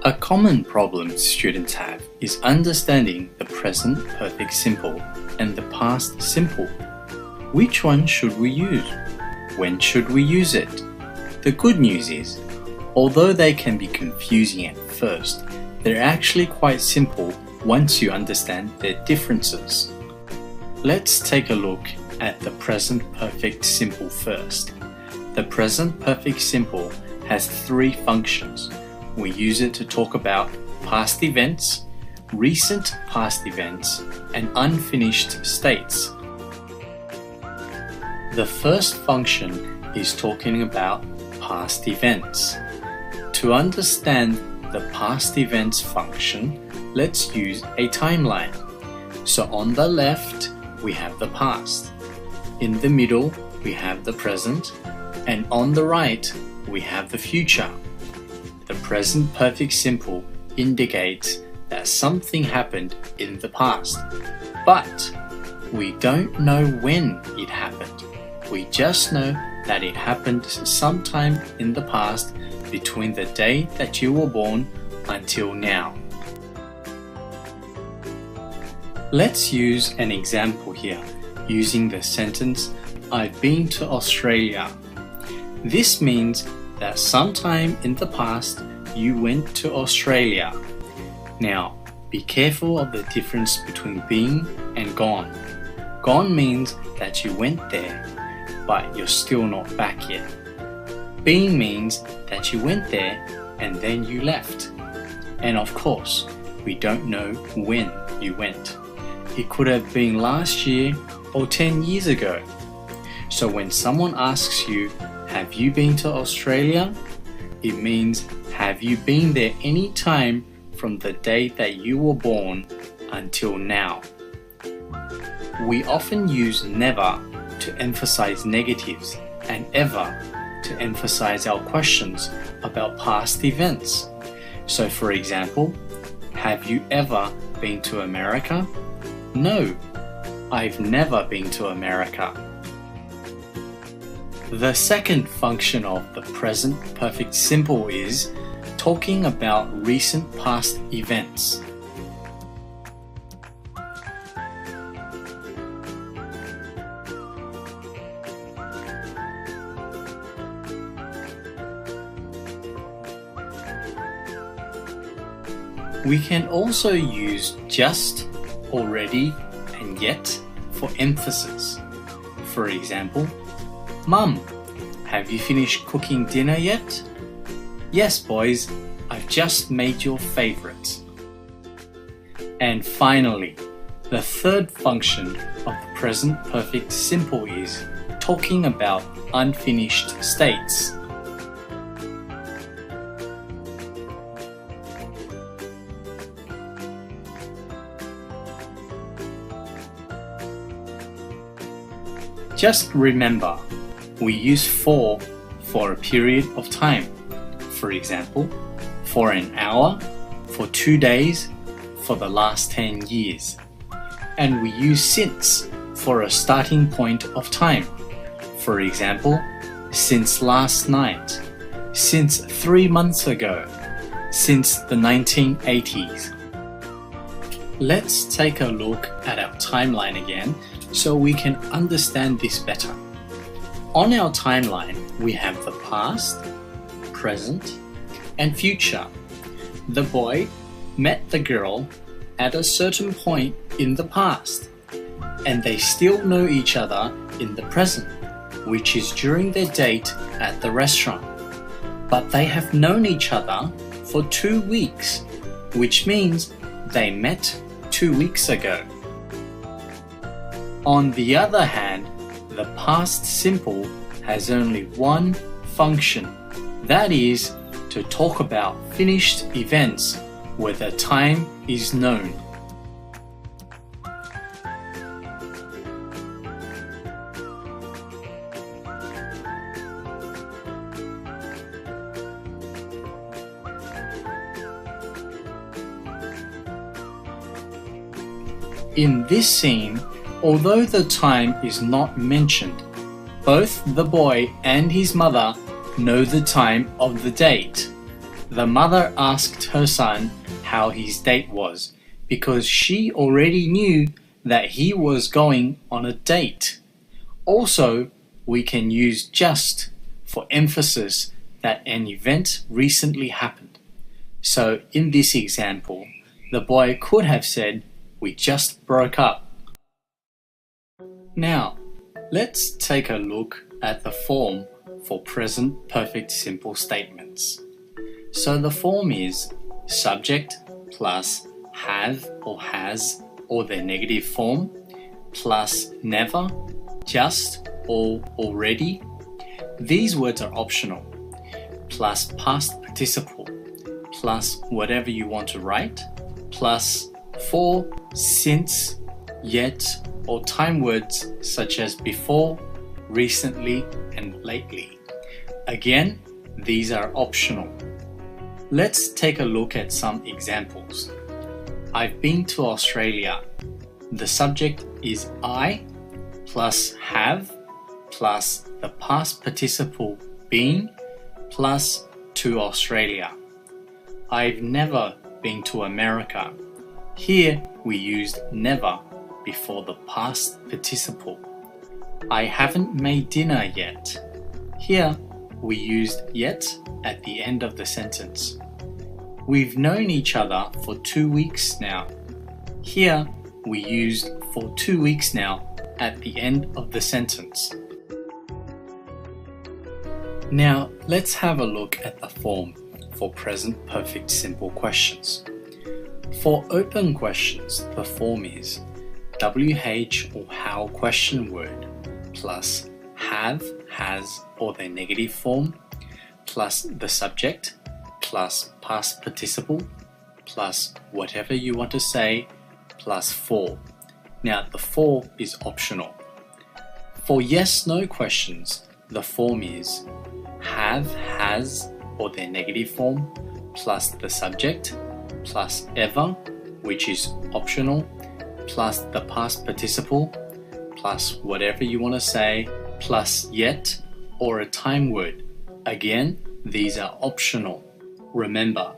A common problem students have is understanding the present perfect simple and the past simple. Which one should we use? When should we use it? The good news is, although they can be confusing at first, they're actually quite simple once you understand their differences. Let's take a look at the present perfect simple first. The present perfect simple has three functions. We use it to talk about past events, recent past events, and unfinished states. The first function is talking about past events. To understand the past events function, let's use a timeline. So on the left, we have the past. In the middle, we have the present, and on the right, we have the future. The present perfect simple indicates that something happened in the past, but we don't know when it happened. We just know that it happened sometime in the past between the day that you were born until now. Let's use an example here using the sentence, I've been to Australia. This means that sometime in the past you went to Australia. Now, be careful of the difference between been and gone. Gone means that you went there, but you're still not back yet. Been means that you went there and then you left. And of course, we don't know when you went. It could have been last year or 10 years ago. So when someone asks you, have you been to Australia? It means, have you been there any time from the day that you were born until now? We often use never to emphasize negatives and ever to emphasize our questions about past events. So for example, have you ever been to America? No, I've never been to America. The second function of the present perfect simple is talking about recent past events. We can also use just, already, and yet for emphasis. For example, Mum, have you finished cooking dinner yet? Yes, boys, I've just made your favorites. And finally, the third function of the present perfect simple is talking about unfinished states. Just remember, we use for a period of time. For example, for an hour, for 2 days, for the last 10 years. And we use since for a starting point of time. For example, since last night, since 3 months ago, since the 1980s. Let's take a look at our timeline again so we can understand this better. On our timeline, we have the past, present, and future. The boy met the girl at a certain point in the past, and they still know each other in the present, which is during their date at the restaurant. But they have known each other for 2 weeks, which means they met 2 weeks ago. On the other hand, the past simple has only one function, that is, to talk about finished events where the time is known. In this scene, although the time is not mentioned, both the boy and his mother know the time of the date. The mother asked her son how his date was because she already knew that he was going on a date. Also, we can use just for emphasis that an event recently happened. So in this example, the boy could have said, "We just broke up." Now, let's take a look at the form for present perfect simple statements. So the form is subject plus have or has or their negative form plus never, just or already. These words are optional. Plus past participle plus whatever you want to write plus for, since, yet, or time words such as before, recently, and lately. Again, these are optional. Let's take a look at some examples. I've been to Australia. The subject is I plus have plus the past participle been plus to Australia. I've never been to America. Here we used never before the past participle. I haven't made dinner yet. Here we used yet at the end of the sentence. We've known each other for 2 weeks now. Here we used for 2 weeks now at the end of the sentence. Now let's have a look at the form for present perfect simple questions. For open questions, the form is WH or how question word plus have, has or their negative form plus the subject plus past participle plus whatever you want to say plus for. Now the for is optional. For yes/no questions, the form is have, has or their negative form plus the subject plus ever, which is optional, plus the past participle plus whatever you want to say plus yet or a time word. Again, these are optional. Remember,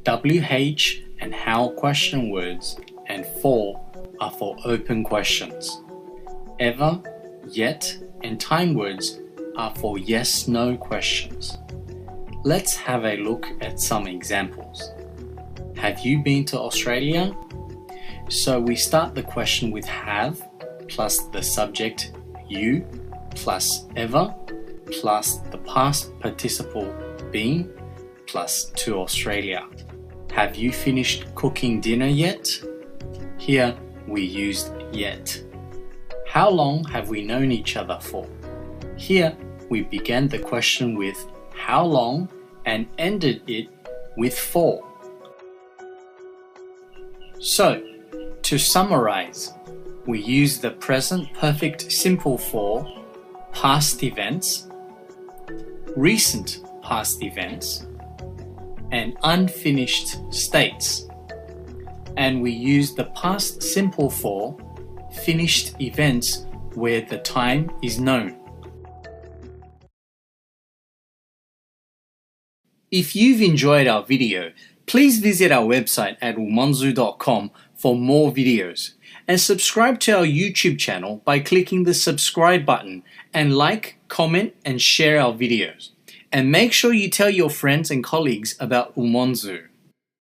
WH and how question words and for are for open questions. Ever, yet, and time words are for yes/no questions. Let's have a look at some examples. Have you been to Australia? So we start the question with have plus the subject you plus ever plus the past participle been plus to Australia. Have you finished cooking dinner yet? Here we used yet. How long have we known each other for? Here we began the question with how long and ended it with for. So, to summarize, we use the present perfect simple for past events, recent past events, and unfinished states. And we use the past simple for finished events where the time is known. If you've enjoyed our video, please visit our website at umonzu.com for more videos and subscribe to our YouTube channel by clicking the subscribe button and like, comment and share our videos. And make sure you tell your friends and colleagues about Umonzu.